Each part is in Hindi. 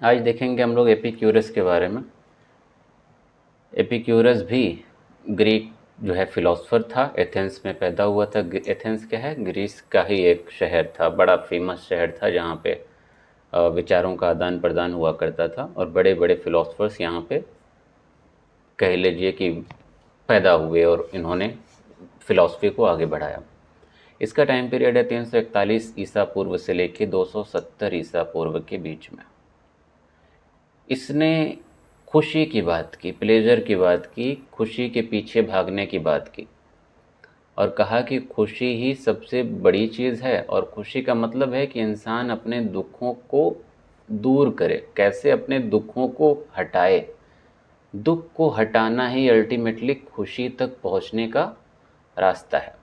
आज देखेंगे हम लोग एपिक्यूरस के बारे में। एपिक्यूरस भी ग्रीक जो है फिलोसफर था, एथेंस में पैदा हुआ था। एथेंस क्या है, ग्रीस का ही एक शहर था, बड़ा फेमस शहर था जहाँ पे विचारों का आदान प्रदान हुआ करता था और बड़े बड़े फिलोसफर्स यहाँ पे कह लीजिए कि पैदा हुए और इन्होंने फिलॉसफी को आगे बढ़ाया। इसका टाइम पीरियड है 341 ईसा पूर्व से लेके 270 ईसा पूर्व के बीच में। इसने खुशी की बात की, प्लेजर की बात की, खुशी के पीछे भागने की बात की और कहा कि खुशी ही सबसे बड़ी चीज़ है और खुशी का मतलब है कि इंसान अपने दुखों को दूर करे, कैसे अपने दुखों को हटाए। दुख को हटाना ही अल्टीमेटली खुशी तक पहुंचने का रास्ता है।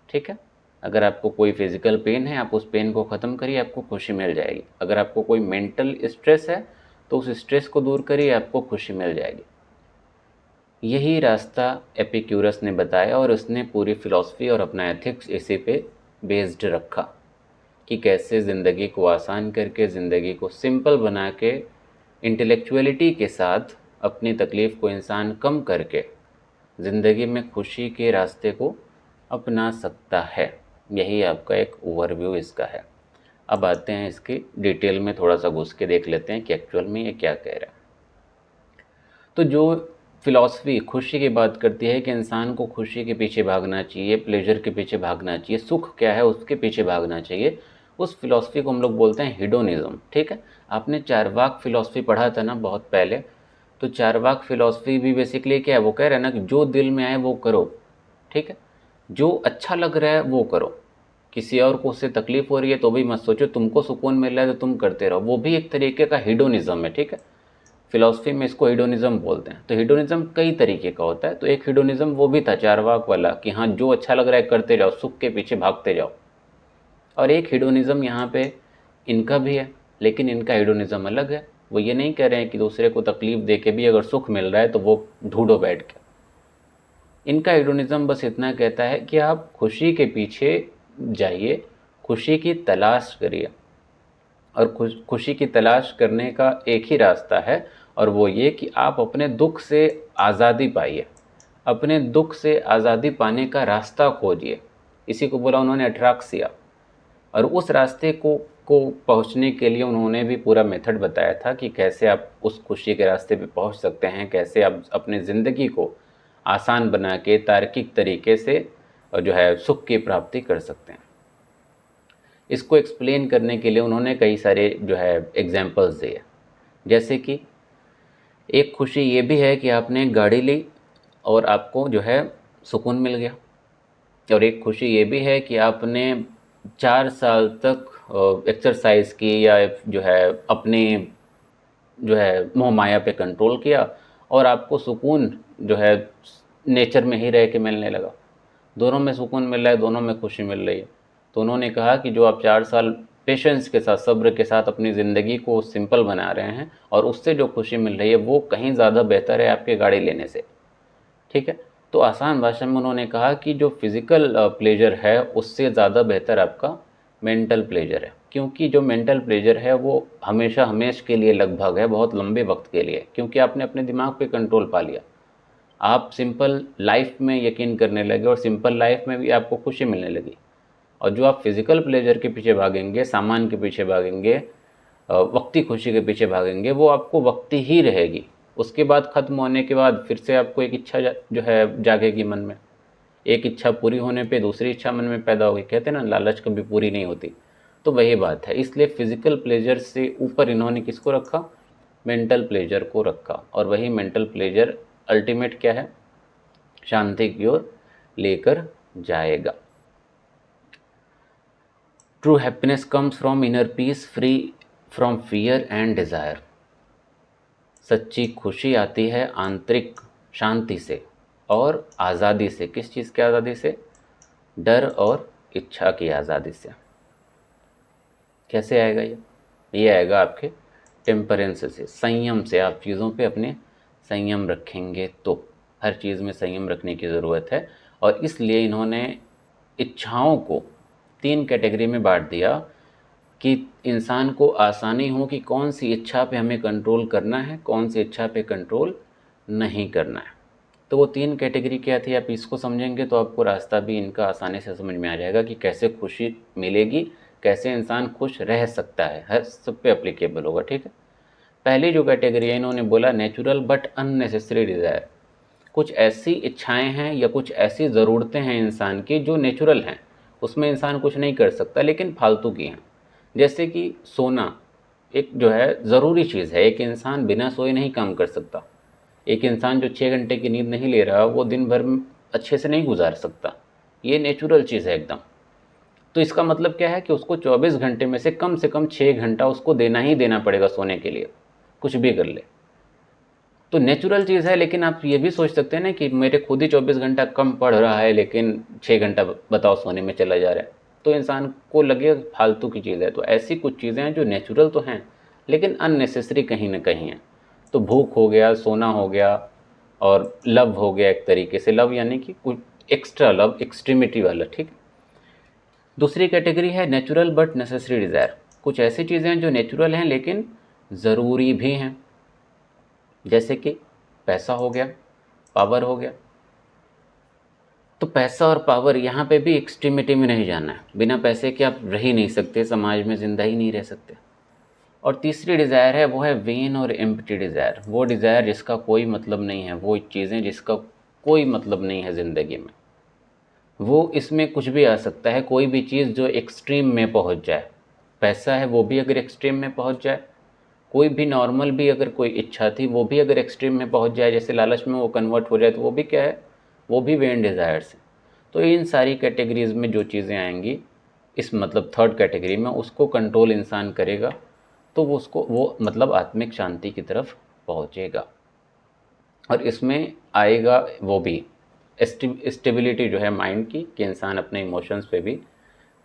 ठीक है, अगर आपको कोई फिजिकल पेन है, आप उस पेन को ख़त्म करिए, आपको खुशी मिल जाएगी। अगर आपको कोई मेंटल स्ट्रेस है तो उस स्ट्रेस को दूर करिए, आपको खुशी मिल जाएगी। यही रास्ता एपिक्यूरस ने बताया और उसने पूरी फिलॉसफी और अपना एथिक्स इसी पे बेस्ड रखा कि कैसे ज़िंदगी को आसान करके, ज़िंदगी को सिंपल बना के, इंटेलेक्चुअलिटी के साथ अपनी तकलीफ़ को इंसान कम करके ज़िंदगी में खुशी के रास्ते को अपना सकता है। यही आपका एक ओवरव्यू इसका है। अब आते हैं इसकी डिटेल में, थोड़ा सा घुस के देख लेते हैं कि एक्चुअल में ये क्या कह रहा है। तो जो फ़िलॉसफ़ी खुशी की बात करती है कि इंसान को खुशी के पीछे भागना चाहिए, प्लेजर के पीछे भागना चाहिए, सुख क्या है उसके पीछे भागना चाहिए, उस फ़िलॉसफ़ी को हम लोग बोलते हैं हिडोनिज़्म। ठीक है, आपने चारवाक फ़िलॉसफ़ी पढ़ा था ना बहुत पहले। तो चारवाक फ़िलॉसफ़ी भी बेसिकली क्या है, वो कह रहे हैं ना कि जो दिल में आए वो करो। ठीक है, जो अच्छा लग रहा है वो करो, किसी और को उससे तकलीफ़ हो रही है तो भी मत सोचो, तुमको सुकून मिल रहा है तो तुम करते रहो, वो भी एक तरीके का हिडोनिज़्म है। ठीक है, फिलॉसफी में इसको हिडोनिज़्म बोलते हैं। तो हिडोनिज़्म कई तरीके का होता है, तो एक हिडोनिज़्म वो भी था चारवाक वाला कि हाँ जो अच्छा लग रहा है करते जाओ, सुख के पीछे भागते जाओ। और एक हिडोनिज़्म यहाँ पे इनका भी है, लेकिन इनका हिडोनिज़्म अलग है। वो ये नहीं कह रहे हैं कि दूसरे को तकलीफ़ दे के भी अगर सुख मिल रहा है तो वो ढूंढो बैठ के। इनका हिडोनिज़्म बस इतना कहता है कि आप खुशी के पीछे जाइए, खुशी की तलाश करिए और खुशी की तलाश करने का एक ही रास्ता है और वो ये कि आप अपने दुख से आज़ादी पाइए, अपने दुख से आज़ादी पाने का रास्ता खोजिए। इसी को बोला उन्होंने अट्राक्सिया। और उस रास्ते को पहुंचने के लिए उन्होंने भी पूरा मेथड बताया था कि कैसे आप उस खुशी के रास्ते पे पहुंच सकते हैं, कैसे आप अपने ज़िंदगी को आसान बना के तार्किक तरीके से और जो है सुख की प्राप्ति कर सकते हैं। इसको एक्सप्लेन करने के लिए उन्होंने कई सारे जो है एग्जाम्पल्स दिए। जैसे कि एक खुशी ये भी है कि आपने एक गाड़ी ली और आपको जो है सुकून मिल गया, और एक खुशी ये भी है कि आपने 4 साल तक एक्सरसाइज की या जो है अपने जो है मोह माया पे कंट्रोल किया और आपको सुकून जो है नेचर में ही रह के मिलने लगा। दोनों में सुकून मिल रहा है, दोनों में खुशी मिल रही है। तो उन्होंने कहा कि जो आप 4 साल पेशेंस के साथ, सब्र के साथ अपनी ज़िंदगी को सिंपल बना रहे हैं और उससे जो खुशी मिल रही है वो कहीं ज़्यादा बेहतर है आपके गाड़ी लेने से। ठीक है, तो आसान भाषा में उन्होंने कहा कि जो फिज़िकल प्लेजर है उससे ज़्यादा बेहतर आपका मेंटल प्लेजर है, क्योंकि जो मेंटल प्लेजर है वो हमेशा हमेश के लिए लगभग है, बहुत लंबे वक्त के लिए, क्योंकि आपने अपने दिमाग पे कंट्रोल पा लिया। आप सिंपल लाइफ में यकीन करने लगे और सिंपल लाइफ में भी आपको खुशी मिलने लगी। और जो आप फिज़िकल प्लेजर के पीछे भागेंगे, सामान के पीछे भागेंगे, वक्ती खुशी के पीछे भागेंगे, वो आपको वक्ती ही रहेगी। उसके बाद ख़त्म होने के बाद फिर से आपको एक इच्छा जो है जागेगी मन में। एक इच्छा पूरी होने पे दूसरी इच्छा मन में पैदा होगी। कहते हैं ना, लालच कभी पूरी नहीं होती। तो वही बात है, इसलिए फ़िज़िकल प्लेजर से ऊपर इन्होंने किसको रखा, मेंटल प्लेजर को रखा। और वही मेंटल प्लेजर अल्टीमेट क्या है, शांति की ओर लेकर जाएगा। True happiness comes from inner peace, free from fear and desire. सच्ची खुशी आती है आंतरिक शांति से और आज़ादी से। किस चीज़ की आज़ादी से, डर और इच्छा की आज़ादी से। कैसे आएगा ये आएगा आपके टेम्परेंस से, संयम से। आप चीज़ों पे अपने संयम रखेंगे तो, हर चीज़ में संयम रखने की ज़रूरत है। और इसलिए इन्होंने इच्छाओं को 3 कैटेगरी में बांट दिया, कि इंसान को आसानी हो कि कौन सी इच्छा पे हमें कंट्रोल करना है, कौन सी इच्छा पे कंट्रोल नहीं करना है। तो वो 3 कैटेगरी क्या थी, आप इसको समझेंगे तो आपको रास्ता भी इनका आसानी से समझ में आ जाएगा कि कैसे खुशी मिलेगी, कैसे इंसान खुश रह सकता है, हर सब पे एप्लीकेबल होगा। ठीक है, पहली जो कैटेगरी है इन्होंने बोला नेचुरल बट अननेसेसरी डिज़ायर। कुछ ऐसी इच्छाएं हैं या कुछ ऐसी ज़रूरतें हैं इंसान की जो नेचुरल हैं, उसमें इंसान कुछ नहीं कर सकता लेकिन फालतू की हैं। जैसे कि सोना एक जो है ज़रूरी चीज़ है, एक इंसान बिना सोए नहीं काम कर सकता। एक इंसान जो 6 घंटे की नींद नहीं ले रहा वो दिन भर अच्छे से नहीं गुजार सकता, ये नेचुरल चीज़ है एकदम। तो इसका मतलब क्या है कि उसको 24 घंटे में से कम 6 घंटा उसको देना ही देना पड़ेगा सोने के लिए, कुछ भी कर ले। तो नेचुरल चीज़ है, लेकिन आप ये भी सोच सकते हैं ना कि मेरे खुद ही 24 घंटा कम पड़ रहा है लेकिन 6 घंटा बताओ सोने में चला जा रहा है, तो इंसान को लगे फालतू की चीज़ है। तो ऐसी कुछ चीज़ें हैं जो नेचुरल तो हैं लेकिन अननेसेसरी कहीं ना कहीं हैं। तो भूख हो गया, सोना हो गया, और लव हो गया, एक तरीके से लव यानी कि कुछ एक्स्ट्रा लव, एक्सट्रीमिटी वाला। ठीक। दूसरी कैटेगरी है नेचुरल बट नेसेसरी डिज़ायर। कुछ ऐसी चीज़ें हैं जो नेचुरल हैं लेकिन ज़रूरी भी हैं, जैसे कि पैसा हो गया, पावर हो गया। तो पैसा और पावर यहाँ पे भी एक्सट्रीमिटी में नहीं जाना है, बिना पैसे के आप रह ही नहीं सकते, समाज में ज़िंदा ही नहीं रह सकते। और तीसरी डिज़ायर है वो है वेन और एम्प्टी डिज़ायर। वो डिज़ायर जिसका कोई मतलब नहीं है, वो चीज़ें जिसका कोई मतलब नहीं है ज़िंदगी में, वो इसमें कुछ भी आ सकता है, कोई भी चीज़ जो एक्सट्रीम में पहुंच जाए। पैसा है वो भी अगर एक्सट्रीम में पहुंच जाए, कोई भी नॉर्मल भी अगर कोई इच्छा थी वो भी अगर एक्सट्रीम में पहुंच जाए, जैसे लालच में वो कन्वर्ट हो जाए, तो वो भी क्या है, वो भी वेन डिज़ायर्स है। तो इन सारी कैटेगरीज़ में जो चीज़ें आएंगी, इस मतलब थर्ड कैटेगरी में, उसको कंट्रोल इंसान करेगा तो वो मतलब आत्मिक शांति की तरफ पहुँचेगा। और इसमें आएगा वो भी स्टेबिलिटी जो है माइंड की, कि इंसान अपने इमोशंस पे भी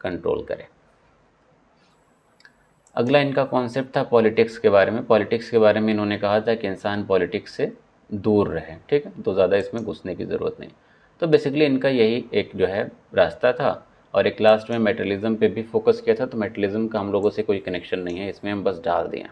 कंट्रोल करे। अगला इनका कॉन्सेप्ट था पॉलिटिक्स के बारे में। पॉलिटिक्स के बारे में इन्होंने कहा था कि इंसान पॉलिटिक्स से दूर रहे। ठीक है, तो ज़्यादा इसमें घुसने की ज़रूरत नहीं। तो बेसिकली इनका यही एक जो है रास्ता था। और एक लास्ट में मेटलिज्म पे भी फोकस किया था। तो मेटलिज्म का हम लोगों से कोई कनेक्शन नहीं है, इसमें हम बस डाल दिए।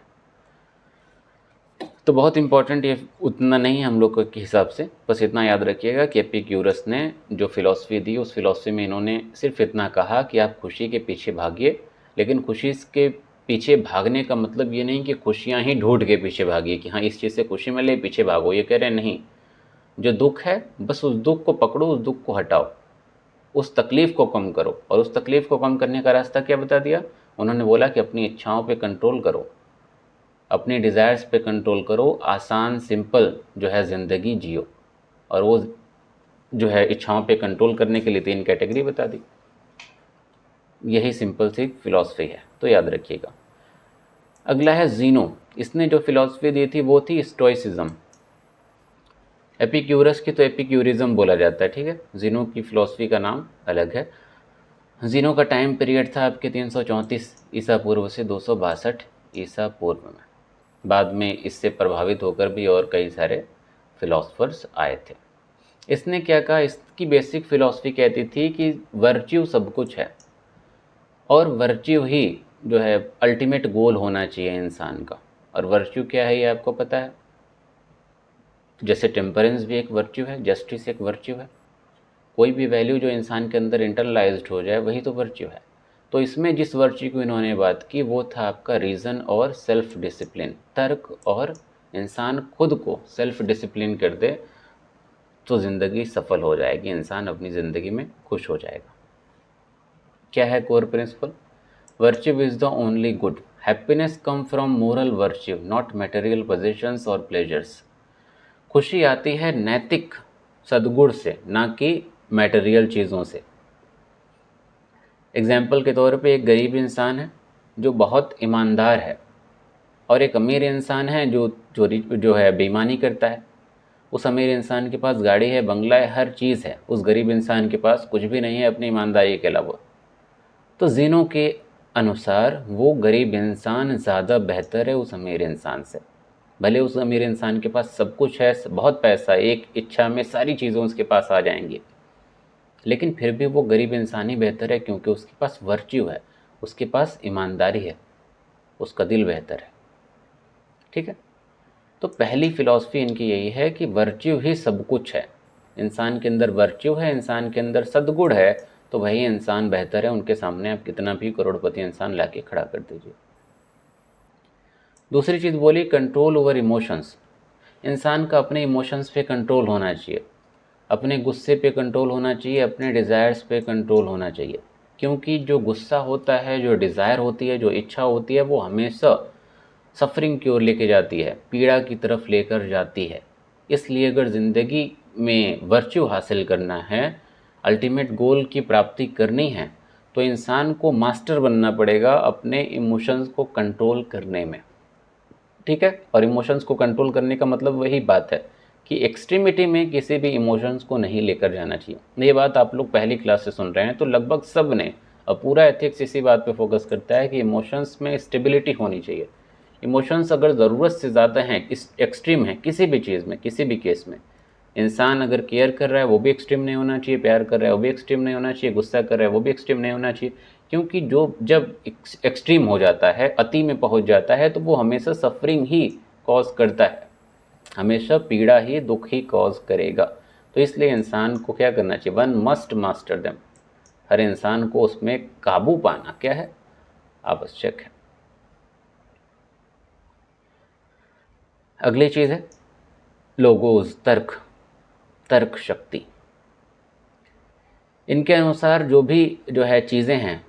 तो बहुत इंपॉर्टेंट ये उतना नहीं है हम लोग के हिसाब से, बस इतना याद रखिएगा कि एपिक्यूरस ने जो फिलॉसफी दी, उस फिलॉसफी में इन्होंने सिर्फ इतना कहा कि आप खुशी के पीछे भागिए, लेकिन खुशी के पीछे भागने का मतलब ये नहीं कि खुशियाँ ही ढूंढ के पीछे भागिए कि हाँ इस चीज़ से खुशी मिले पीछे भागो। ये कह रहे हैं नहीं, जो दुख है बस उस दुख को पकड़ो, उस दुख को हटाओ, उस तकलीफ़ को कम करो। और उस तकलीफ़ को कम करने का रास्ता क्या बता दिया उन्होंने? बोला कि अपनी इच्छाओं पर कंट्रोल करो, अपने डिज़ायर्स पे कंट्रोल करो, आसान सिंपल जो है ज़िंदगी जियो। और वो जो है इच्छाओं पे कंट्रोल करने के लिए 3 कैटेगरी बता दी। यही सिंपल सी फिलॉसफी है, तो याद रखिएगा। अगला है ज़ीनो। इसने जो फिलॉसफी दी थी वो थी स्टोइसिज्म। एपिक्यूरस की तो एपिक्यूरिज्म बोला जाता है, ठीक है। ज़ीनो की फिलॉसफी का नाम अलग है। ज़ीनो का टाइम पीरियड था आपके 334 ईसा पूर्व से 262 ईसा पूर्व में। बाद में इससे प्रभावित होकर भी और कई सारे फिलोसफर्स आए थे। इसने क्या कहा, इसकी बेसिक फ़िलॉसफी कहती थी कि वर्च्यू सब कुछ है और वर्च्यू ही जो है अल्टीमेट गोल होना चाहिए इंसान का। और वर्च्यू क्या है ये आपको पता है। जैसे टेम्परेंस भी एक वर्च्यू है, जस्टिस एक वर्च्यू है। कोई भी वैल्यू जो इंसान के अंदर इंटरनलाइज्ड हो जाए वही तो वर्च्यू है। तो इसमें जिस वर्च्यू की इन्होंने बात की वो था आपका रीज़न और सेल्फ डिसिप्लिन, तर्क। और इंसान खुद को सेल्फ डिसिप्लिन कर दे तो ज़िंदगी सफल हो जाएगी, इंसान अपनी ज़िंदगी में खुश हो जाएगा। क्या है core principle? Virtue is the only good, happiness come from moral virtue not material possessions और प्लेजर्स। खुशी आती है नैतिक सद्गुण से, ना कि मटेरियल चीज़ों से। एग्जाम्पल के तौर पे एक गरीब इंसान है जो बहुत ईमानदार है, और एक अमीर इंसान है जो चोरी जो है बेईमानी करता है। उस अमीर इंसान के पास गाड़ी है, बंगला है, हर चीज़ है, उस गरीब इंसान के पास कुछ भी नहीं है अपनी ईमानदारी के अलावा। तो ज़ीनो के अनुसार वो गरीब इंसान ज़्यादा बेहतर है उस अमीर इंसान से। भले उस अमीर इंसान के पास सब कुछ है, बहुत पैसा, एक इच्छा में सारी चीज़ें उसके पास आ जाएंगी, लेकिन फिर भी वो गरीब इंसान ही बेहतर है क्योंकि उसके पास वर्च्यू है। उसके पास ईमानदारी है, उसका दिल बेहतर है। ठीक है, तो पहली फ़िलॉसफ़ी इनकी यही है कि वर्च्यू ही सब कुछ है। इंसान के अंदर वर्च्यू है, इंसान के अंदर सद्गुण है, तो वही इंसान बेहतर है। उनके सामने आप कितना भी करोड़पति इंसान लाके खड़ा कर दीजिए। दूसरी चीज़ बोली कंट्रोल ओवर इमोशंस। इंसान का अपने इमोशंस पे कंट्रोल होना चाहिए, अपने गुस्से पे कंट्रोल होना चाहिए, अपने डिज़ायर्स पे कंट्रोल होना चाहिए। क्योंकि जो गुस्सा होता है, जो डिज़ायर होती है, जो इच्छा होती है, वो हमेशा सफरिंग की ओर लेके जाती है, पीड़ा की तरफ लेकर जाती है। इसलिए अगर ज़िंदगी में वर्च्यू हासिल करना है, अल्टीमेट गोल की प्राप्ति करनी है, तो इंसान को मास्टर बनना पड़ेगा अपने इमोशंस को कंट्रोल करने में। ठीक है, और इमोशंस को कंट्रोल करने का मतलब वही बात है कि एक्सट्रीमिटी में किसी भी इमोशंस को नहीं लेकर जाना चाहिए। ये बात आप लोग पहली क्लास से सुन रहे हैं, तो लगभग सब ने, और पूरा एथिक्स इसी बात पे फोकस करता है कि इमोशंस में स्टेबिलिटी होनी चाहिए। इमोशंस अगर ज़रूरत से ज़्यादा हैं, एक्सट्रीम है किसी भी चीज़ में, किसी भी केस में, इंसान अगर केयर कर रहा है वो भी एक्सट्रीम नहीं होना चाहिए, प्यार कर रहा है वो भी एक्सट्रीम नहीं होना चाहिए, गुस्सा कर रहा है वो भी एक्सट्रीम नहीं होना चाहिए। क्योंकि जो जब एक्सट्रीम हो जाता है, अति में पहुंच जाता है, तो वो हमेशा सफरिंग ही कॉज करता है, हमेशा पीड़ा ही, दुख ही कॉज करेगा। तो इसलिए इंसान को क्या करना चाहिए? One must master them. हर इंसान को उसमें काबू पाना क्या है? आवश्यक है। अगली चीज़ है लोगोज, तर्क शक्ति। इनके अनुसार जो है चीज़ें हैं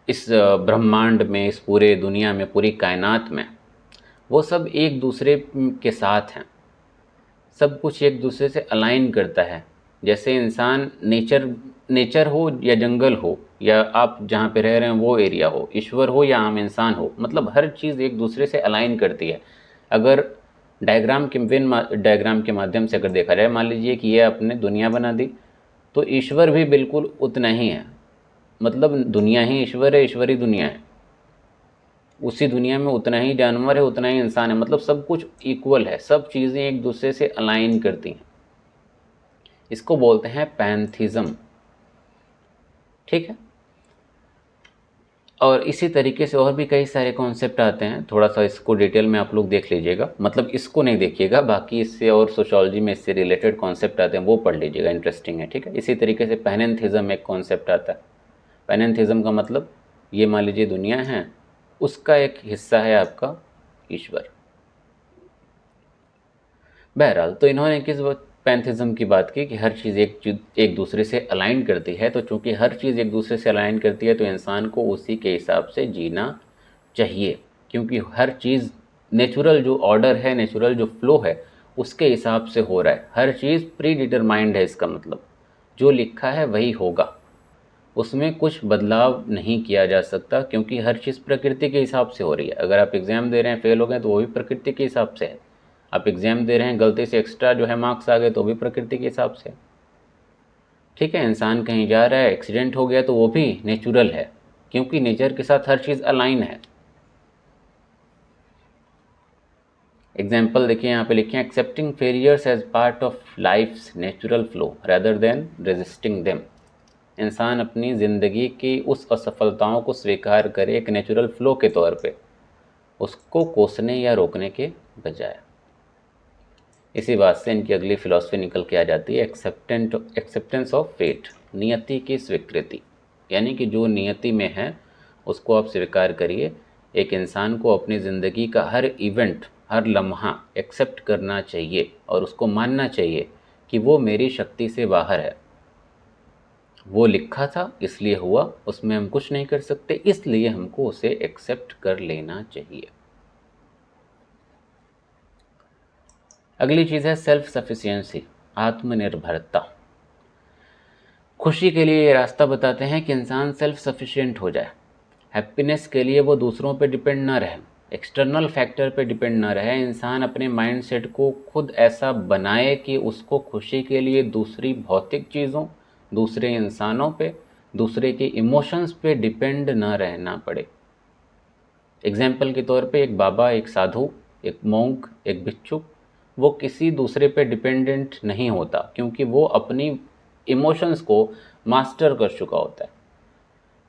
इस ब्रह्मांड में, इस पूरे दुनिया में, पूरी कायनात में, वो सब एक दूसरे के साथ हैं। सब कुछ एक दूसरे से अलाइन करता है। जैसे इंसान, नेचर हो या जंगल हो, या आप जहाँ पे रह रहे हैं वो एरिया हो, ईश्वर हो या आम इंसान हो, मतलब हर चीज़ एक दूसरे से अलाइन करती है। अगर डायग्राम के माध्यम से अगर देखा जाए, मान लीजिए कि ये आपने दुनिया बना दी, तो ईश्वर भी बिल्कुल उतना ही है। मतलब दुनिया ही ईश्वर है, ईश्वर ही दुनिया है। उसी दुनिया में उतना ही जानवर है, उतना ही इंसान है। मतलब सब कुछ इक्वल है, सब चीज़ें एक दूसरे से अलाइन करती हैं। इसको बोलते हैं पैंथिज्म। ठीक है, और इसी तरीके से और भी कई सारे कॉन्सेप्ट आते हैं। थोड़ा सा इसको डिटेल में आप लोग देख लीजिएगा, मतलब इसको नहीं देखिएगा, बाकी इससे और सोशोलॉजी में इससे रिलेटेड कॉन्सेप्ट आते हैं, वो पढ़ लीजिएगा, इंटरेस्टिंग है। ठीक है, इसी तरीके से पैनेंथिज्म एक कॉन्सेप्ट आता है। पैनेंथिज्म का मतलब, ये मान लीजिए दुनिया है, उसका एक हिस्सा है आपका ईश्वर। बहरहाल, तो इन्होंने किस पैंथिज्म की बात की कि हर चीज़ एक दूसरे से अलाइन करती है। तो चूंकि हर चीज़ एक दूसरे से अलाइन करती है, तो इंसान को उसी के हिसाब से जीना चाहिए। क्योंकि हर चीज़ नेचुरल जो ऑर्डर है, नेचुरल जो फ्लो है, उसके हिसाब से हो रहा है। हर चीज़ प्री डिटरमाइंड है। इसका मतलब जो लिखा है वही होगा, उसमें कुछ बदलाव नहीं किया जा सकता, क्योंकि हर चीज़ प्रकृति के हिसाब से हो रही है। अगर आप एग्ज़ाम दे रहे हैं, फेल हो गए, तो वो भी प्रकृति के हिसाब से है। आप एग्ज़ाम दे रहे हैं, गलती से एक्स्ट्रा जो है मार्क्स आ गए, तो भी प्रकृति के हिसाब से। ठीक है, इंसान कहीं जा रहा है, एक्सीडेंट हो गया, तो वो भी नेचुरल है, क्योंकि नेचर के साथ हर चीज़ अलाइन है। एग्जाम्पल देखिए, यहाँ पे लिखे हैं, accepting failures as part of life's natural flow rather than resisting them. इंसान अपनी ज़िंदगी की उस असफलताओं को स्वीकार करे एक नेचुरल फ्लो के तौर पे, उसको कोसने या रोकने के बजाय। इसी बात से इनकी अगली फिलॉसफी निकल के आ जाती है एक्सेप्टेंस ऑफ फेट, नियति की स्वीकृति। यानी कि जो नियति में है उसको आप स्वीकार करिए। एक इंसान को अपनी ज़िंदगी का हर इवेंट, हर लम्हा एक्सेप्ट करना चाहिए और उसको मानना चाहिए कि वो मेरी शक्ति से बाहर है। वो लिखा था इसलिए हुआ, उसमें हम कुछ नहीं कर सकते, इसलिए हमको उसे एक्सेप्ट कर लेना चाहिए। अगली चीज़ है सेल्फ सफिशिएंसी, आत्मनिर्भरता। खुशी के लिए ये रास्ता बताते हैं कि इंसान सेल्फ सफिशिएंट हो जाए। हैप्पीनेस के लिए वो दूसरों पे डिपेंड ना रहे, एक्सटर्नल फैक्टर पे डिपेंड ना रहे। इंसान अपने माइंडसेट को खुद ऐसा बनाए कि उसको खुशी के लिए दूसरी भौतिक चीज़ों, दूसरे इंसानों पे, दूसरे के इमोशंस पे डिपेंड ना रहना पड़े। एग्जाम्पल के तौर पे एक बाबा, एक साधु, एक मॉन्क, एक भिक्षुक, वो किसी दूसरे पे डिपेंडेंट नहीं होता, क्योंकि वो अपनी इमोशंस को मास्टर कर चुका होता है।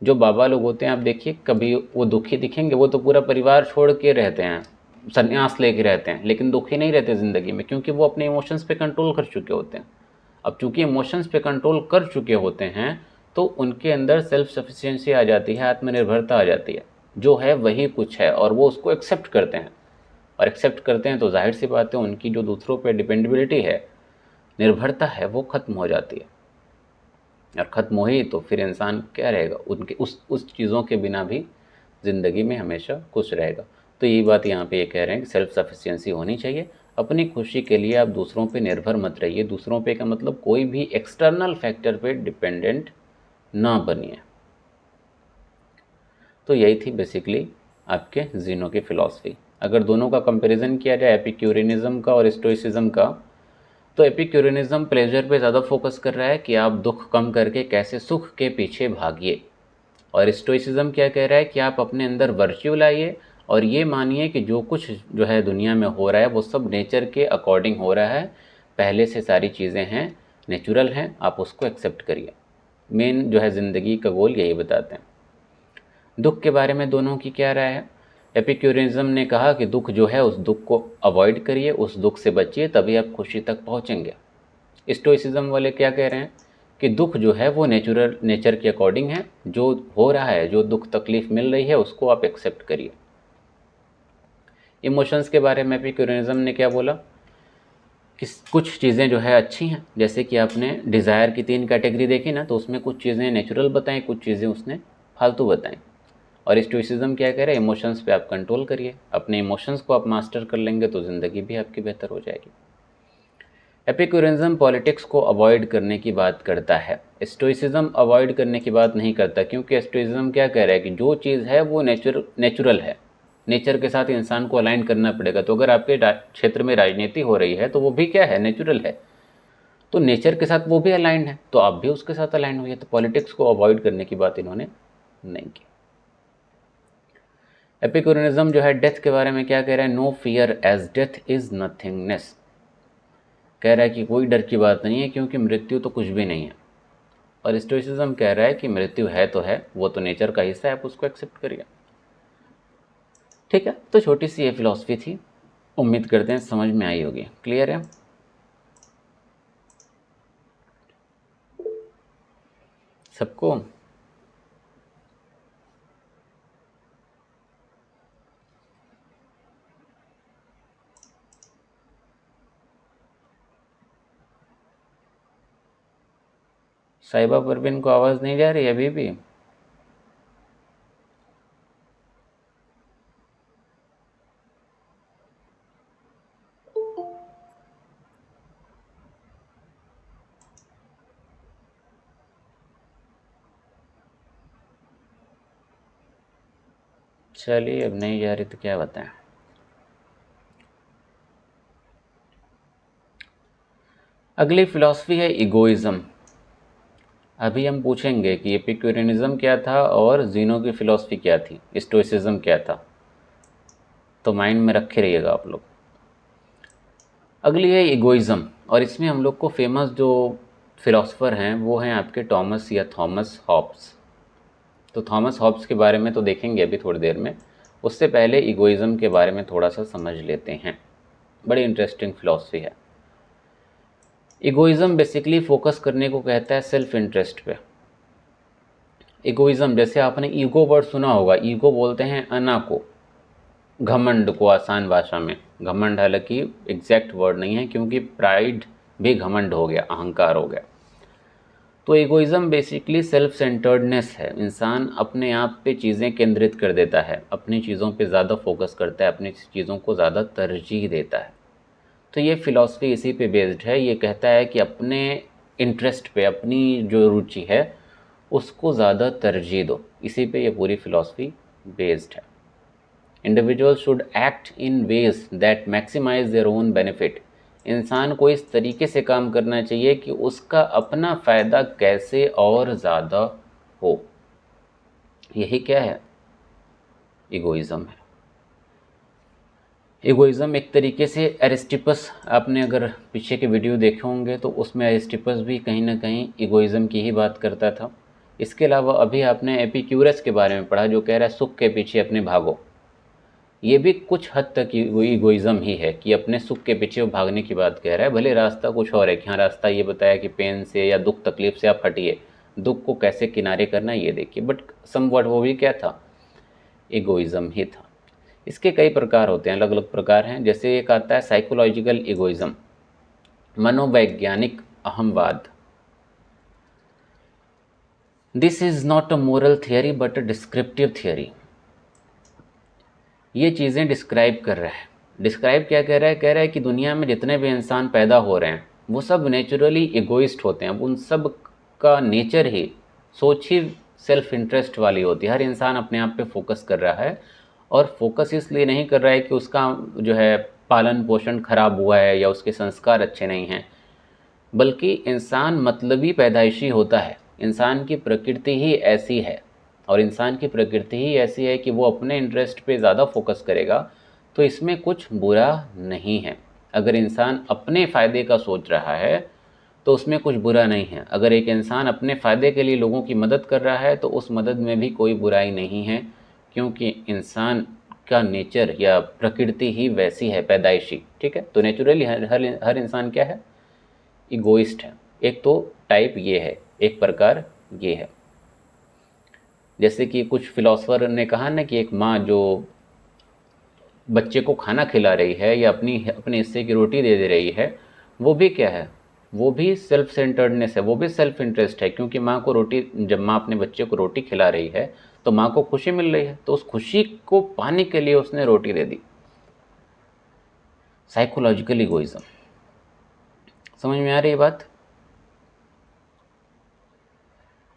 जो बाबा लोग होते हैं आप देखिए, कभी वो दुखी दिखेंगे, वो तो पूरा परिवार छोड़ के रहते हैं, संन्यास लेके रहते हैं, लेकिन दुखी नहीं रहते ज़िंदगी में, क्योंकि वो अपने इमोशंस पे कंट्रोल कर चुके होते हैं। अब चूंकि इमोशंस पे कंट्रोल कर चुके होते हैं तो उनके अंदर सेल्फ सफिशिएंसी आ जाती है, आत्मनिर्भरता आ जाती है, जो है वही कुछ है, और वो उसको एक्सेप्ट करते हैं। और एक्सेप्ट करते हैं तो जाहिर सी बात है उनकी जो दूसरों पे डिपेंडेबिलिटी है, निर्भरता है, वो खत्म हो जाती है। और ख़त्म हुई तो फिर इंसान क्या रहेगा, उनके उस चीज़ों के बिना भी ज़िंदगी में हमेशा खुश रहेगा। तो यही बात यहाँ पे ये कह रहे हैं कि सेल्फ सफिशिएंसी होनी चाहिए। अपनी खुशी के लिए आप दूसरों पे निर्भर मत रहिए। दूसरों पे का मतलब कोई भी एक्सटर्नल फैक्टर पे डिपेंडेंट ना बनिए। तो यही थी बेसिकली आपके ज़ीनो की फ़िलॉसफी। अगर दोनों का कंपैरिजन किया जाए, एपिक्यूरियनिज़्म का और स्टोइसिज्म का, तो एपिक्यूरियनिज्म प्लेजर पे ज़्यादा फोकस कर रहा है कि आप दुख कम करके कैसे सुख के पीछे भागिए, और स्टोइसिज्म क्या कह रहा है कि आप अपने अंदर वर्च्यू लाइए और ये मानिए कि जो कुछ जो है दुनिया में हो रहा है वो सब नेचर के अकॉर्डिंग हो रहा है, पहले से सारी चीज़ें हैं, नेचुरल हैं, आप उसको एक्सेप्ट करिए। मेन जो है ज़िंदगी का गोल यही बताते हैं। दुख के बारे में दोनों की क्या राय है? एपिक्यूरिज्म ने कहा कि दुख जो है उस दुख को अवॉइड करिए, उस दुख से बचिए, तभी आप खुशी तक पहुंचेंगे। स्टोइसिज्म वाले क्या कह रहे हैं कि दुख जो है वो नेचर के अकॉर्डिंग है, जो हो रहा है, जो दुख तकलीफ मिल रही है उसको आप एक्सेप्ट करिए। इमोशंस के बारे में एपिक्यूरिज्म ने क्या बोला कि कुछ चीज़ें जो है अच्छी हैं, जैसे कि आपने डिज़ायर की 3 कैटेगरी देखी ना, तो उसमें कुछ चीज़ें नेचुरल बताएं, कुछ चीज़ें उसने फालतू बताएं। और स्टोइसिज्म क्या कह रहे हैं, इमोशंस पे आप कंट्रोल करिए, अपने इमोशंस को आप मास्टर कर लेंगे तो ज़िंदगी भी आपकी बेहतर हो जाएगी। एपिक्यूरिज्म पॉलिटिक्स को अवॉइड करने की बात करता है, स्टोइसिज्म अवॉइड करने की बात नहीं करता, क्योंकि स्टोइसिज्म क्या कह रहा है कि जो चीज़ है वो नेचुरल है, नेचर के साथ इंसान को अलाइन करना पड़ेगा। तो अगर आपके क्षेत्र में राजनीति हो रही है तो वो भी क्या है, नेचुरल है, तो नेचर के साथ वो भी अलाइंड है, तो आप भी उसके साथ अलाइन हुई है। तो पॉलिटिक्स को अवॉइड करने की बात इन्होंने नहीं की। एपिक्यूरिज्म जो है डेथ के बारे में क्या कह रहा है, no fear as death is nothingness, कह रहा है कि कोई डर की बात नहीं है क्योंकि मृत्यु तो कुछ भी नहीं है। और स्टोइसिज्म कह रहा है कि मृत्यु है तो है, वो तो नेचर का हिस्सा है, आप उसको एक्सेप्ट करिए। ठीक है, तो छोटी सी ये फिलॉसफी थी, उम्मीद करते हैं समझ में आई होगी। क्लियर है सबको? साहिबा परवीन को आवाज़ नहीं जा रही अभी भी? चलिए, अब नहीं जा रही तो क्या बताएं। अगली फिलॉसफी है इगोइज्म। अभी हम पूछेंगे कि एपिक्यूरियनिज्म क्या था और ज़ीनो की फ़िलॉसफी क्या थी, स्टोइसिज्म क्या था, तो माइंड में रखे रहिएगा आप लोग। अगली है इगोइज्म, और इसमें हम लोग को फेमस जो फिलोसोफर हैं वो हैं आपके टॉमस या थॉमस हॉब्स। तो थॉमस हॉब्स के बारे में तो देखेंगे अभी थोड़ी देर में, उससे पहले इगोइज्म के बारे में थोड़ा सा समझ लेते हैं। बड़ी इंटरेस्टिंग फिलॉसफी है। इगोइज्म बेसिकली फोकस करने को कहता है सेल्फ इंटरेस्ट पे। इगोइज्म, जैसे आपने ईगो वर्ड सुना होगा, ईगो बोलते हैं अना को, घमंड को आसान भाषा में। घमंड हालांकि एग्जैक्ट वर्ड नहीं है, क्योंकि प्राइड भी घमंड हो गया, अहंकार हो गया। तो इगोइज्म बेसिकली सेल्फ सेंटर्डनेस है, इंसान अपने आप पे चीज़ें केंद्रित कर देता है, अपनी चीज़ों पे ज़्यादा फोकस करता है, अपनी चीज़ों को ज़्यादा तरजीह देता है। तो ये फिलॉसफी इसी पे बेस्ड है, ये कहता है कि अपने इंटरेस्ट पे, अपनी जो रुचि है उसको ज़्यादा तरजीह दो, इसी पे ये पूरी फिलॉसफी बेस्ड है। Individual should act in ways that maximise their own benefit, इंसान को इस तरीके से काम करना चाहिए कि उसका अपना फ़ायदा कैसे और ज़्यादा हो। यही क्या है, इगोइज्म है। इगोइज्म एक तरीके से एरिस्टिपस, आपने अगर पीछे के वीडियो देखे होंगे तो उसमें एरिस्टिपस भी कहीं ना कहीं इगोइज्म की ही बात करता था। इसके अलावा अभी आपने एपिक्यूरस के बारे में पढ़ा जो कह रहा है सुख के पीछे अपने भागो। ये भी कुछ हद तक ईगोइज़्म ही है कि अपने सुख के पीछे वो भागने की बात कह रहा है। भले रास्ता कुछ और है कि हाँ रास्ता ये बताया कि पेन से या दुख तकलीफ से आप हटिए, दुख को कैसे किनारे करना है ये देखिए, बट समवट वो भी क्या था, ईगोइज़्म ही था। इसके कई प्रकार होते हैं, अलग अलग प्रकार हैं। जैसे एक आता है साइकोलॉजिकल ईगोइज़्म, मनोवैज्ञानिक अहमवाद। This is not a moral theory but a descriptive theory. ये चीज़ें डिस्क्राइब कर रहा है। डिस्क्राइब क्या कह रहा है? कह रहा है कि दुनिया में जितने भी इंसान पैदा हो रहे हैं वो सब नेचुरली इगोइस्ट होते हैं। उन सब का नेचर ही, सोच ही सेल्फ इंटरेस्ट वाली होती है। हर इंसान अपने आप पे फोकस कर रहा है, और फोकस इसलिए नहीं कर रहा है कि उसका जो है पालन पोषण खराब हुआ है या उसके संस्कार अच्छे नहीं हैं, बल्कि इंसान मतलबी पैदाइशी होता है। इंसान की प्रकृति ही ऐसी है, और इंसान की प्रकृति ही ऐसी है कि वो अपने इंटरेस्ट पे ज़्यादा फोकस करेगा, तो इसमें कुछ बुरा नहीं है। अगर इंसान अपने फ़ायदे का सोच रहा है तो उसमें कुछ बुरा नहीं है। अगर एक इंसान अपने फ़ायदे के लिए लोगों की मदद कर रहा है तो उस मदद में भी कोई बुराई नहीं है, क्योंकि इंसान का नेचर या प्रकृति ही वैसी है, पैदाइशी। ठीक है, तो नेचुरली हर इंसान क्या है, इगोइस्ट है। एक तो टाइप ये है, एक प्रकार ये है। जैसे कि कुछ फिलोसोफर ने कहा ना कि एक माँ जो बच्चे को खाना खिला रही है या अपने हिस्से की रोटी दे दे रही है, वो भी क्या है, वो भी सेल्फ सेंटर्डनेस है, वो भी सेल्फ इंटरेस्ट है। क्योंकि माँ को रोटी, जब माँ अपने बच्चे को रोटी खिला रही है तो माँ को खुशी मिल रही है, तो उस खुशी को पाने के लिए उसने रोटी दे दी। Psychological egoism. समझ में आ रही है बात?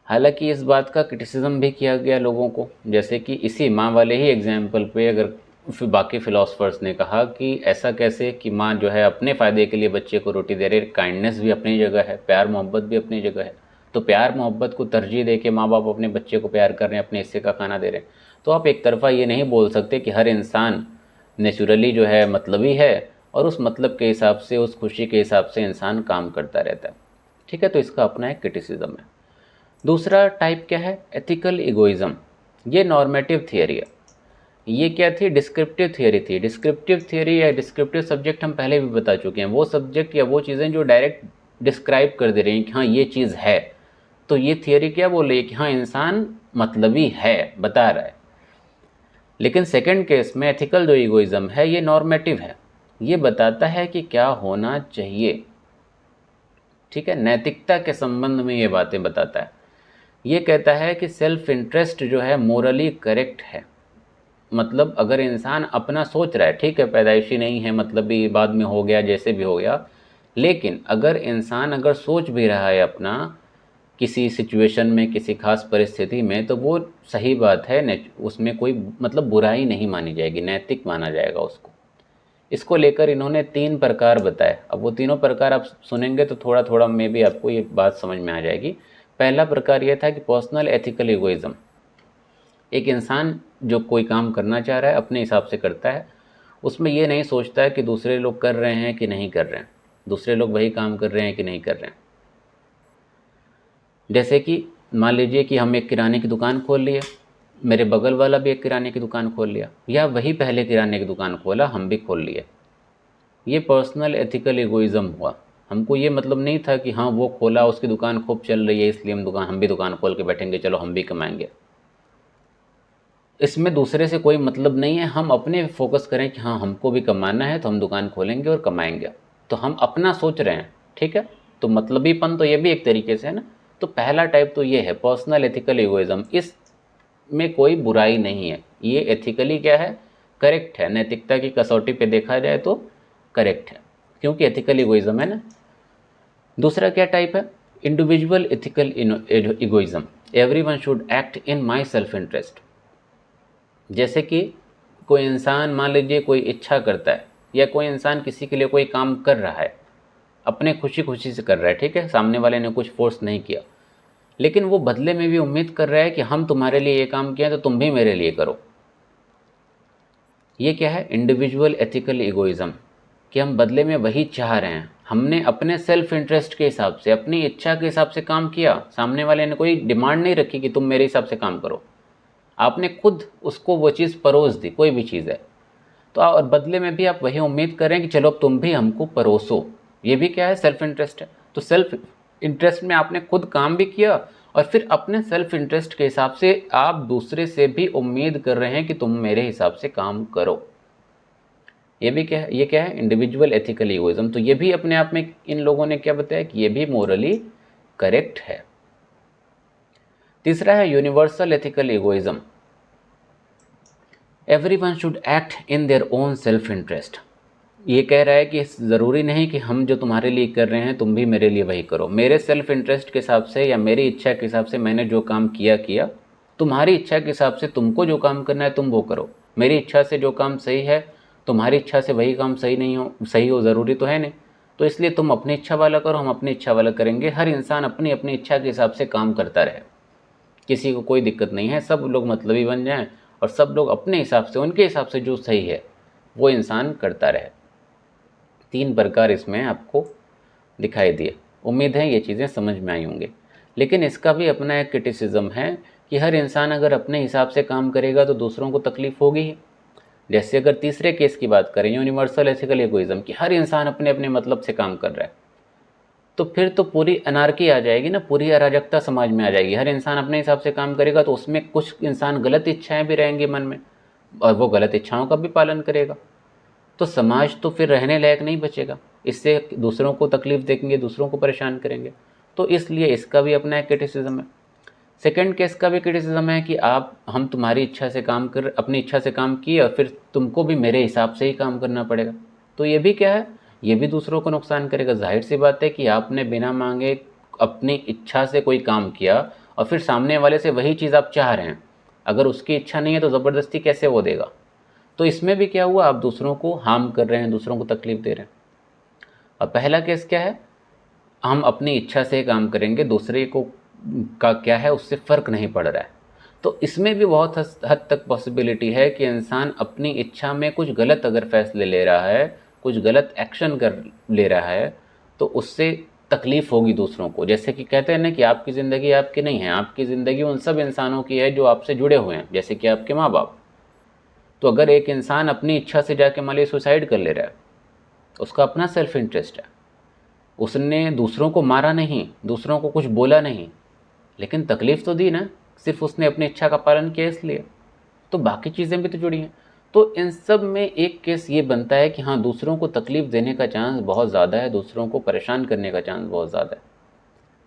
हालांकि इस बात का क्रिटिसिज्म भी किया गया लोगों को, जैसे कि इसी माँ वाले ही एग्जाम्पल पे अगर फिर बाकी फिलोसफर्स ने कहा कि ऐसा कैसे कि माँ जो है अपने फ़ायदे के लिए बच्चे को रोटी दे रही है। काइंडनेस भी अपनी जगह है, प्यार मोहब्बत भी अपनी जगह है। तो प्यार मोहब्बत को तरजीह दे के माँ बाप अपने बच्चे को प्यार कर रहे हैं, अपने हिस्से का खाना दे रहे हैं। तो आप एक तरफा ये नहीं बोल सकते कि हर इंसान नेचुरली जो है मतलबी है और उस मतलब के हिसाब से, उस खुशी के हिसाब से इंसान काम करता रहता है। ठीक है, तो इसका अपना एक क्रिटिसिज्म है। दूसरा टाइप क्या है, एथिकल इगोइज्म। ये नॉर्मेटिव थियरी है। ये क्या थी, डिस्क्रिप्टिव थियरी थी। डिस्क्रिप्टिव थियरी या डिस्क्रिप्टिव सब्जेक्ट हम पहले भी बता चुके हैं। वो सब्जेक्ट या वो चीज़ें जो डायरेक्ट डिस्क्राइब कर दे रही हैं कि हाँ ये चीज़ है, तो ये थियरी क्या बोल रही है कि हाँ इंसान मतलबी है, बता रहा है। लेकिन सेकंड केस में एथिकल जो इगोइज्म है ये नॉर्मेटिव है, ये बताता है कि क्या होना चाहिए। ठीक है, नैतिकता के संबंध में ये बातें बताता है। ये कहता है कि सेल्फ इंटरेस्ट जो है मोरली करेक्ट है। मतलब अगर इंसान अपना सोच रहा है, ठीक है, पैदाइशी नहीं है, मतलब भी बाद में हो गया, जैसे भी हो गया, लेकिन अगर इंसान अगर सोच भी रहा है अपना किसी सिचुएशन में, किसी खास परिस्थिति में, तो वो सही बात है, उसमें कोई मतलब बुराई नहीं मानी जाएगी, नैतिक माना जाएगा उसको। इसको लेकर इन्होंने 3 प्रकार बताए। अब वो तीनों प्रकार आप सुनेंगे तो थोड़ा थोड़ा में भी आपको ये बात समझ में आ जाएगी। पहला प्रकार ये था कि पर्सनल एथिकल इगोइज्म। एक इंसान जो कोई काम करना चाह रहा है अपने हिसाब से करता है, उसमें ये नहीं सोचता है कि दूसरे लोग कर रहे हैं कि नहीं कर रहे हैं, दूसरे लोग वही काम कर रहे हैं कि नहीं कर रहे हैं। जैसे कि मान लीजिए कि हम एक किराने की दुकान खोल लिए, मेरे बगल वाला भी एक किराने की दुकान खोल लिया, या वही पहले किराने की दुकान खोला, हम भी खोल लिए। ये पर्सनल एथिकल इगोइज्म हुआ। हमको ये मतलब नहीं था कि हाँ वो खोला, उसकी दुकान खूब चल रही है इसलिए हम भी दुकान खोल के बैठेंगे, चलो हम भी कमाएंगे। इसमें दूसरे से कोई मतलब नहीं है। हम अपने फोकस करें कि हाँ हमको भी कमाना है तो हम दुकान खोलेंगे और कमाएंगे, तो हम अपना सोच रहे हैं। ठीक है, तो मतलबीपन तो ये भी एक तरीके से है ना। तो पहला टाइप तो ये है पर्सनल एथिकल इगोइज्म। इसमें कोई बुराई नहीं है, ये एथिकली क्या है, करेक्ट है। नैतिकता की कसौटी पे देखा जाए तो करेक्ट है, क्योंकि एथिकल इगोइज्म है ना। दूसरा क्या टाइप है, individual ethical egoism. Everyone should act in my self interest. जैसे कि कोई इंसान मान लीजिए कोई इच्छा करता है, या कोई इंसान किसी के लिए कोई काम कर रहा है, अपने खुशी खुशी से कर रहा है, ठीक है, सामने वाले ने कुछ फोर्स नहीं किया, लेकिन वो बदले में भी उम्मीद कर रहा है कि हम तुम्हारे लिए ये काम किया तो तुम भी मेरे लिए करो। ये क्या है, इंडिविजुअल एथिकल इगोइज्म। कि हम बदले में वही चाह रहे हैं। हमने अपने सेल्फ इंटरेस्ट के हिसाब से, अपनी इच्छा के हिसाब से काम किया, सामने वाले ने कोई डिमांड नहीं रखी कि तुम मेरे हिसाब से काम करो, आपने खुद उसको वो चीज़ परोस दी, कोई भी चीज़ है तो और बदले में भी आप वही उम्मीद करें कि चलो अब तुम भी हमको परोसो, ये भी क्या है, सेल्फ इंटरेस्ट है। तो सेल्फ इंटरेस्ट में आपने खुद काम भी किया और फिर अपने सेल्फ इंटरेस्ट के हिसाब से आप दूसरे से भी उम्मीद कर रहे हैं कि तुम मेरे हिसाब से काम करो। ये भी क्या है, ये क्या है, इंडिविजुअल एथिकल इगोइज्म। तो ये भी अपने आप में इन लोगों ने क्या बताया कि ये भी मोरली करेक्ट है। तीसरा है universal ethical egoism. Everyone should act in their own self interest. ये कह रहा है कि ज़रूरी नहीं कि हम जो तुम्हारे लिए कर रहे हैं तुम भी मेरे लिए वही करो। मेरे सेल्फ इंटरेस्ट के हिसाब से या मेरी इच्छा के हिसाब से मैंने जो काम किया, तुम्हारी इच्छा के हिसाब से तुमको जो काम करना है तुम वो करो। मेरी इच्छा से जो काम सही है, तुम्हारी इच्छा से वही काम सही हो ज़रूरी तो है नहीं। तो इसलिए तुम अपनी इच्छा वाला करो, हम अपनी इच्छा वाला करेंगे। हर इंसान अपनी अपनी इच्छा के हिसाब से काम करता रहे, किसी को कोई दिक्कत नहीं है। सब लोग मतलबी बन जाएं और सब लोग अपने हिसाब से, उनके हिसाब से जो सही है वो इंसान करता रहे। 3 प्रकार इसमें आपको दिखाई दिए। उम्मीद है ये चीज़ें समझ में आई होंगी। लेकिन इसका भी अपना एक क्रिटिसिज्म है कि हर इंसान अगर अपने हिसाब से काम करेगा तो दूसरों को तकलीफ होगी ही। जैसे अगर तीसरे केस की बात करें, यूनिवर्सल एथिकल इगोइज्म, कि हर इंसान अपने अपने मतलब से काम कर रहा है, तो फिर तो पूरी अनार्की आ जाएगी ना, पूरी अराजकता समाज में आ जाएगी। हर इंसान अपने हिसाब से काम करेगा तो उसमें कुछ इंसान गलत इच्छाएं भी रहेंगी मन में और वो गलत इच्छाओं का भी पालन करेगा, तो समाज तो फिर रहने लायक नहीं बचेगा। इससे दूसरों को तकलीफ देंगे, दूसरों को परेशान करेंगे। तो इसलिए इसका भी अपना एक क्रिटिसिज्म है। सेकंड केस का भी क्रिटिसिज्म है कि हम तुम्हारी इच्छा से काम कर, अपनी इच्छा से काम किए और फिर तुमको भी मेरे हिसाब से ही काम करना पड़ेगा। तो ये भी क्या है, ये भी दूसरों को नुकसान करेगा। जाहिर सी बात है कि आपने बिना मांगे अपनी इच्छा से कोई काम किया और फिर सामने वाले से वही चीज़ आप चाह रहे हैं, अगर उसकी इच्छा नहीं है तो ज़बरदस्ती कैसे वो देगा। तो इसमें भी क्या हुआ, आप दूसरों को हार्म कर रहे हैं, दूसरों को तकलीफ दे रहे हैं। और पहला केस क्या है, हम अपनी इच्छा से काम करेंगे, दूसरे को का क्या है उससे फ़र्क नहीं पड़ रहा है। तो इसमें भी बहुत हद तक पॉसिबिलिटी है कि इंसान अपनी इच्छा में कुछ गलत अगर फैसले ले रहा है, कुछ गलत एक्शन कर ले रहा है, तो उससे तकलीफ़ होगी दूसरों को। जैसे कि कहते हैं ना कि आपकी ज़िंदगी आपकी नहीं है, आपकी ज़िंदगी उन सब इंसानों की है जो आपसे जुड़े हुए हैं, जैसे कि आपके माँ बाप। तो अगर एक इंसान अपनी इच्छा से जाके मान लीजिए सुसाइड कर ले रहा है, उसका अपना सेल्फ इंटरेस्ट है, उसने दूसरों को मारा नहीं, दूसरों को कुछ बोला नहीं, लेकिन तकलीफ़ तो दी ना, सिर्फ उसने अपनी इच्छा का पालन किया इसलिए। तो बाकी चीज़ें भी तो जुड़ी हैं। तो इन सब में एक केस ये बनता है कि हाँ, दूसरों को तकलीफ़ देने का चांस बहुत ज़्यादा है, दूसरों को परेशान करने का चांस बहुत ज़्यादा है।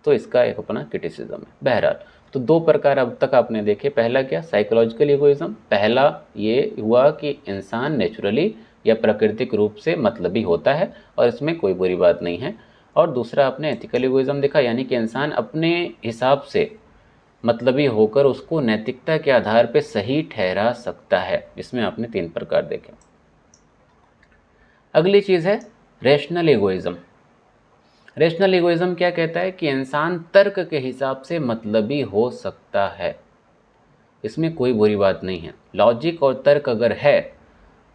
तो इसका एक अपना क्रिटिसिज्म है। बहरहाल, तो 2 प्रकार अब तक आपने देखे। पहला क्या, साइकोलॉजिकल इगोइज्म। पहला ये हुआ कि इंसान नेचुरली या प्राकृतिक रूप से मतलबी होता है और इसमें कोई बुरी बात नहीं है। और दूसरा आपने एथिकल इगोइज्म देखा, यानी कि इंसान अपने हिसाब से मतलबी होकर उसको नैतिकता के आधार पर सही ठहरा सकता है। इसमें आपने 3 प्रकार देखे। अगली चीज़ है रैशनल इगोइज्म। रैशनल इगोइज्म क्या कहता है कि इंसान तर्क के हिसाब से मतलबी हो सकता है, इसमें कोई बुरी बात नहीं है। लॉजिक और तर्क अगर है,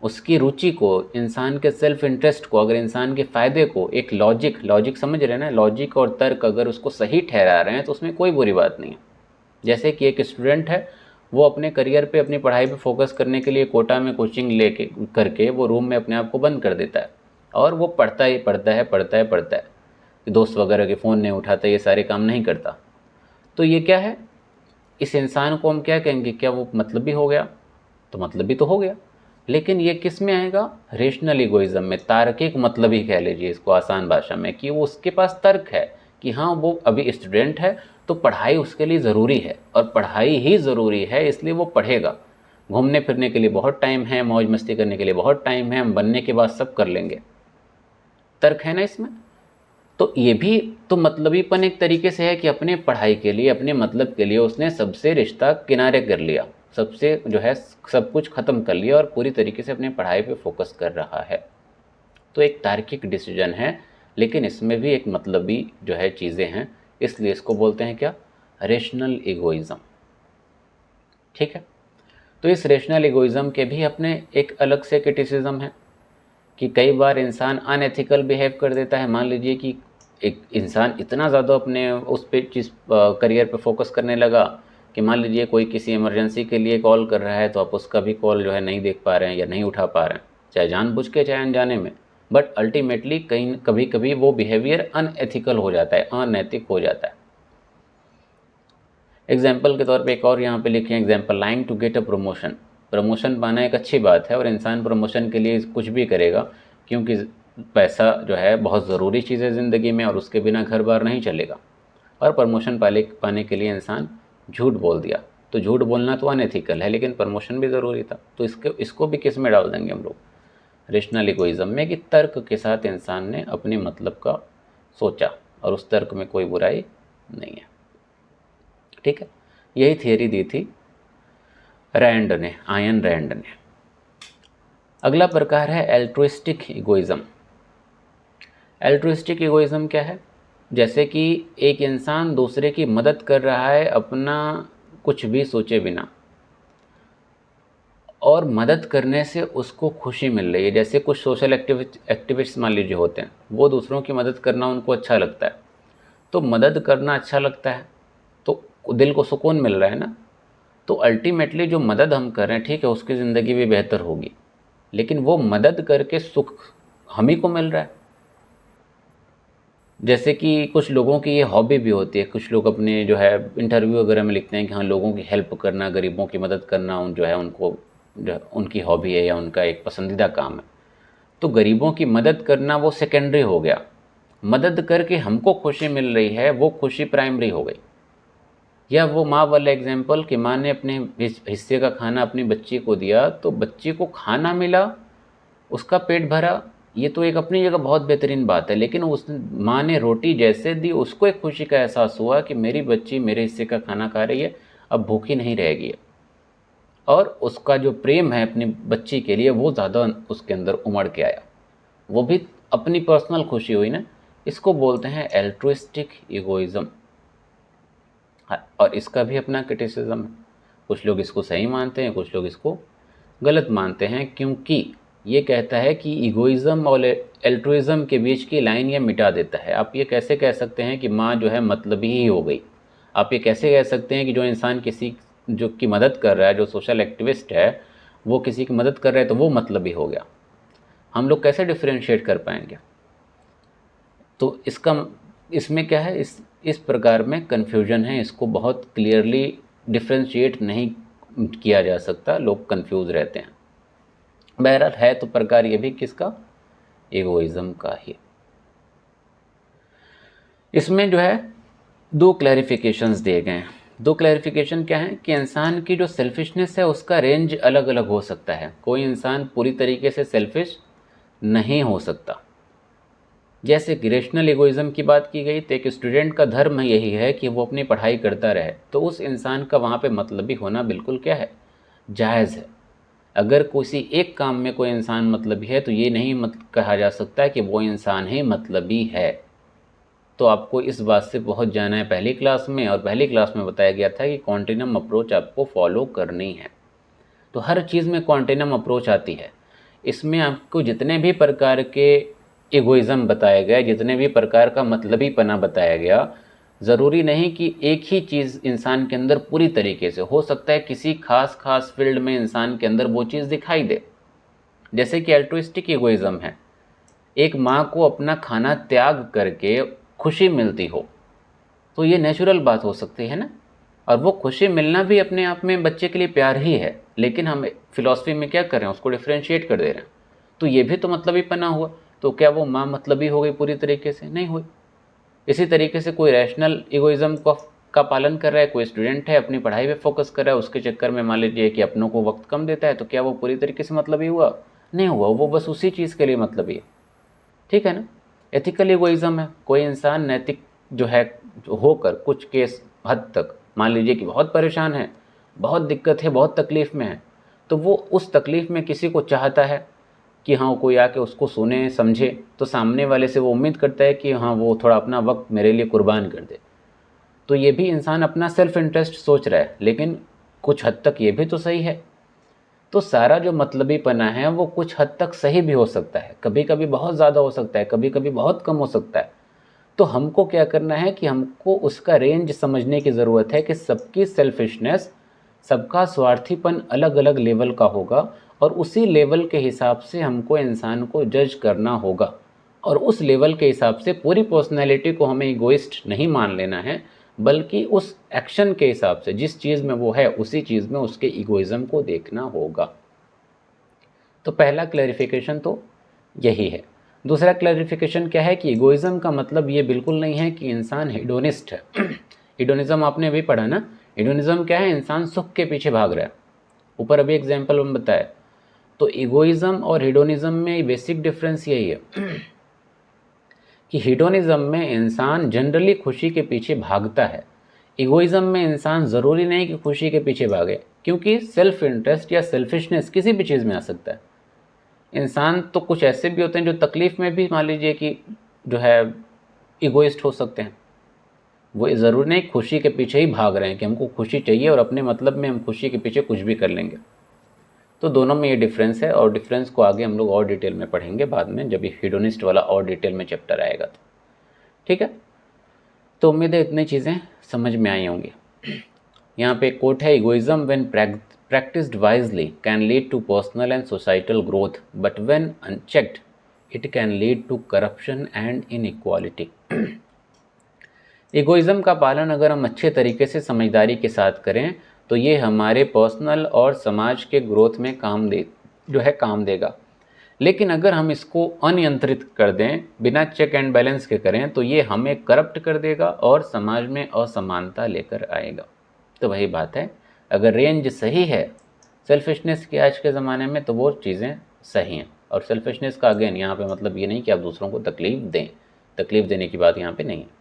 उसकी रुचि को, इंसान के सेल्फ इंटरेस्ट को, अगर इंसान के फ़ायदे को एक लॉजिक समझ रहे हैं ना, लॉजिक और तर्क अगर उसको सही ठहरा रहे हैं तो उसमें कोई बुरी बात नहीं है। जैसे कि एक स्टूडेंट है, वो अपने करियर पे, अपनी पढ़ाई पे फोकस करने के लिए कोटा में कोचिंग लेके करके वो रूम में अपने आप को बंद कर देता है और वो पढ़ता है, दोस्त वगैरह के फ़ोन नहीं उठाता, ये सारे काम नहीं करता। तो ये क्या है, इस इंसान को हम क्या कहेंगे, क्या वो मतलबी हो गया? तो मतलबी तो हो गया, लेकिन ये किस में आएगा, रेशनल इगोइज्म में, तार्किक मतलबी कह लीजिए इसको आसान भाषा में, कि वो उसके पास तर्क है कि हाँ, वो अभी स्टूडेंट है तो पढ़ाई उसके लिए ज़रूरी है और पढ़ाई ही ज़रूरी है, इसलिए वो पढ़ेगा। घूमने फिरने के लिए बहुत टाइम है, मौज मस्ती करने के लिए बहुत टाइम है, हम बनने के बाद सब कर लेंगे। तर्क है ना इसमें। तो ये भी तो मतलबीपन एक तरीके से है कि अपने पढ़ाई के लिए, अपने मतलब के लिए उसने सबसे रिश्ता किनारे कर लिया, सबसे जो है सब कुछ ख़त्म कर लिया और पूरी तरीके से अपने पढ़ाई पे फोकस कर रहा है। तो एक तार्किक डिसीजन है, लेकिन इसमें भी एक मतलबी जो है चीज़ें हैं, इसलिए इसको बोलते हैं क्या, रेशनल इगोइज़म। ठीक है। तो इस रेशनल इगोइज़म के भी अपने एक अलग से क्रिटिसिज्म है कि कई बार इंसान अनएथिकल बिहेव कर देता है। मान लीजिए कि एक इंसान इतना ज़्यादा अपने उस पे चीज़ करियर पे फोकस करने लगा कि मान लीजिए कोई किसी इमरजेंसी के लिए कॉल कर रहा है तो आप उसका भी कॉल जो है नहीं देख पा रहे हैं या नहीं उठा पा रहे हैं, चाहे जानबूझ के चाहे अनजाने में, बट अल्टीमेटली कहीं कभी कभी वो बिहेवियर अनएथिकल हो जाता है, अनैतिक हो जाता है। एग्जाम्पल के तौर पे एक और यहाँ पे लिखे example, lying to get a promotion. Promotion पाना एक अच्छी बात है और इंसान प्रमोशन के लिए कुछ भी करेगा, क्योंकि पैसा जो है बहुत ज़रूरी चीज़ है ज़िंदगी में और उसके बिना घर बार नहीं चलेगा। और प्रमोशन पाने के लिए इंसान झूठ बोल दिया, तो झूठ बोलना तो अनएथिकल है, लेकिन प्रमोशन भी ज़रूरी था, तो इसको भी किस में डाल देंगे हम लोग, रेशनल इगोइज़म में, कि तर्क के साथ इंसान ने अपने मतलब का सोचा और उस तर्क में कोई बुराई नहीं है। ठीक है, यही थियरी दी थी रैंड ने, आयन रैंड ने। अगला प्रकार है एल्ट्रुइस्टिक इगोइज़म। एल्ट्रुइस्टिक इगोइज़म क्या है? जैसे कि एक इंसान दूसरे की मदद कर रहा है अपना कुछ भी सोचे बिना, और मदद करने से उसको खुशी मिल रही है। जैसे कुछ सोशल एक्टिविस्ट मान लीजिए होते हैं, वो दूसरों की मदद करना उनको अच्छा लगता है, तो मदद करना अच्छा लगता है तो दिल को सुकून मिल रहा है ना, तो अल्टीमेटली जो मदद हम कर रहे हैं, ठीक है, उसकी ज़िंदगी भी बेहतर होगी, लेकिन वो मदद करके सुख हम ही को मिल रहा है। जैसे कि कुछ लोगों की ये हॉबी भी होती है, कुछ लोग अपने जो है इंटरव्यू वगैरह में लिखते हैं कि हाँ, लोगों की हेल्प करना, गरीबों की मदद करना जो है उनको जो उनकी हॉबी है या उनका एक पसंदीदा काम है। तो गरीबों की मदद करना वो सेकेंडरी हो गया, मदद करके हमको खुशी मिल रही है वो खुशी प्राइमरी हो गई। या वो माँ वाला एग्जाम्पल कि माँ ने अपने हिस्से का खाना अपनी बच्ची को दिया तो बच्ची को खाना मिला, उसका पेट भरा, ये तो एक अपनी जगह बहुत बेहतरीन बात है, लेकिन उस माँ ने रोटी जैसे दी उसको एक खुशी का एहसास हुआ कि मेरी बच्ची मेरे हिस्से का खाना खा रही है, अब भूखी नहीं रहेगी, और उसका जो प्रेम है अपनी बच्ची के लिए वो ज़्यादा उसके अंदर उमड़ के आया, वो भी अपनी पर्सनल खुशी हुई ना। इसको बोलते हैं एल्ट्रुइस्टिक इगोइज़म। और इसका भी अपना क्रिटिसिज्म है, कुछ लोग इसको सही मानते हैं, कुछ लोग इसको गलत मानते हैं, क्योंकि ये कहता है कि इगोइज़म और एल्ट्रुइज़म के बीच की लाइन ये मिटा देता है। आप ये कैसे कह सकते हैं कि माँ जो है मतलबी ही हो गई? आप ये कैसे कह सकते हैं कि जो इंसान किसी जो की मदद कर रहा है, जो सोशल एक्टिविस्ट है, वो किसी की मदद कर रहा है तो वो मतलबी हो गया? हम लोग कैसे डिफ्रेंशिएट कर पाएंगे? तो इसमें क्या है, इस प्रकार में कन्फ्यूजन है, इसको बहुत क्लियरली डिफ्रेंशिएट नहीं किया जा सकता, लोग कंफ्यूज रहते हैं। बहरहाल है तो प्रकार ये भी किसका, इगोइज्म का ही। इसमें जो है दो क्लैरिफिकेशंस दिए गए हैं। दो क्लैरिफिकेशन क्या है कि इंसान की जो सेल्फिशनेस है उसका रेंज अलग अलग हो सकता है। कोई इंसान पूरी तरीके से सेल्फिश नहीं हो सकता। जैसे कि रेशनल इगोइज्म की बात की गई, तो एक स्टूडेंट का धर्म यही है कि वो अपनी पढ़ाई करता रहे, तो उस इंसान का वहाँ पे मतलबी होना बिल्कुल क्या है, जायज़ है। अगर किसी एक काम में कोई इंसान मतलबी है तो ये नहीं कहा जा सकता कि वो इंसान ही मतलबी है। तो आपको इस बात से पहुंच जाना है पहली क्लास में, और पहली क्लास में बताया गया था कि कॉन्टिनम अप्रोच आपको फॉलो करनी है। तो हर चीज़ में कॉन्टिनम अप्रोच आती है। इसमें आपको जितने भी प्रकार के इगोइज़म बताए गए, जितने भी प्रकार का मतलबीपना बताया गया, ज़रूरी नहीं कि एक ही चीज़ इंसान के अंदर पूरी तरीके से हो सकता है, किसी खास फील्ड में इंसान के अंदर वो चीज़ दिखाई दे। जैसे कि एल्ट्रुइस्टिक इगोइज़म है, एक माँ को अपना खाना त्याग करके खुशी मिलती हो, तो ये नेचुरल बात हो सकती है ना, और वो खुशी मिलना भी अपने आप में बच्चे के लिए प्यार ही है, लेकिन हम फिलॉसफी में क्या कर रहे हैं, उसको डिफ्रेंशिएट कर दे रहे हैं। तो ये भी तो मतलबीपना हुआ, तो क्या वो माँ मतलबी हो गई पूरी तरीके से? नहीं हुई। इसी तरीके से कोई रैशनल इगोइज़म का पालन कर रहा है, कोई स्टूडेंट है अपनी पढ़ाई पे फोकस कर रहा है, उसके चक्कर में मान लीजिए कि अपनों को वक्त कम देता है, तो क्या वो पूरी तरीके से मतलबी हुआ? नहीं हुआ, वो बस उसी चीज़ के लिए मतलबी है। ठीक है ना। एथिकल इगोइज़म है, कोई इंसान नैतिक जो है होकर कुछ केस हद तक मान लीजिए कि बहुत परेशान है, बहुत दिक्कत है, बहुत तकलीफ़ में है, तो वो उस तकलीफ़ में किसी को चाहता है कि हाँ कोई आके उसको सुने समझे, तो सामने वाले से वो उम्मीद करता है कि हाँ वो थोड़ा अपना वक्त मेरे लिए कुर्बान कर दे। तो ये भी इंसान अपना सेल्फ इंटरेस्ट सोच रहा है, लेकिन कुछ हद तक ये भी तो सही है तो सारा जो मतलबीपना है वो कुछ हद तक सही भी हो सकता है, कभी कभी बहुत ज़्यादा हो सकता है, कभी कभी बहुत कम हो सकता है। तो हमको क्या करना है कि हमको उसका रेंज समझने की ज़रूरत है कि सबकी सेल्फिशनेस, सबका स्वार्थीपन अलग अलग लेवल का होगा, और उसी लेवल के हिसाब से हमको इंसान को जज करना होगा। और उस लेवल के हिसाब से पूरी पर्सनैलिटी को हमें इगोइस्ट नहीं मान लेना है, बल्कि उस एक्शन के हिसाब से जिस चीज़ में वो है उसी चीज़ में उसके इगोइज़म को देखना होगा। तो पहला क्लैरिफिकेशन तो यही है। दूसरा क्लैरिफिकेशन क्या है कि इगोइज़म का मतलब ये बिल्कुल नहीं है कि इंसान हेडोनिस्ट है। हेडोनिज़म आपने अभी पढ़ा ना, हेडोनिज़म क्या है? इंसान सुख के पीछे भाग रहा है। ऊपर अभी एग्जाम्पल हम बताए। तो इगोइज़म और हेडोनिज़म में बेसिक डिफरेंस यही है कि हेडोनिज़म में इंसान जनरली खुशी के पीछे भागता है, इगोइज़म में इंसान ज़रूरी नहीं कि खुशी के पीछे भागे, क्योंकि सेल्फ इंटरेस्ट या सेल्फिशनेस किसी भी चीज़ में आ सकता है। इंसान तो कुछ ऐसे भी होते हैं जो तकलीफ़ में भी मान लीजिए कि जो है इगोइस्ट हो सकते हैं। वो ज़रूरी नहीं खुशी के पीछे ही भाग रहे हैं कि हमको खुशी चाहिए और अपने मतलब में हम खुशी के पीछे कुछ भी कर लेंगे। तो दोनों में ये डिफरेंस है, और डिफरेंस को आगे हम लोग और डिटेल में पढ़ेंगे बाद में, जब ये हेडोनिस्ट वाला और डिटेल में चैप्टर आएगा तो। ठीक है, तो उम्मीद है इतनी चीज़ें समझ में आई होंगी। यहाँ पे एक कोट है, egoism when practiced wisely can lead to personal and societal growth, but when unchecked it can lead to corruption and inequality। Egoism का पालन अगर हम अच्छे तरीके से समझदारी के साथ करें तो ये हमारे पर्सनल और समाज के ग्रोथ में काम देगा। लेकिन अगर हम इसको अनियंत्रित कर दें, बिना चेक एंड बैलेंस के करें, तो ये हमें करप्ट कर देगा और समाज में असमानता लेकर आएगा। तो वही बात है, अगर रेंज सही है सेल्फिशनेस की आज के ज़माने में, तो वो चीज़ें सही हैं। और सेल्फिशनेस का अगेन यहाँ पे मतलब ये नहीं कि आप दूसरों को तकलीफ़ दें, तकलीफ़ देने की बात यहाँ पे नहीं है।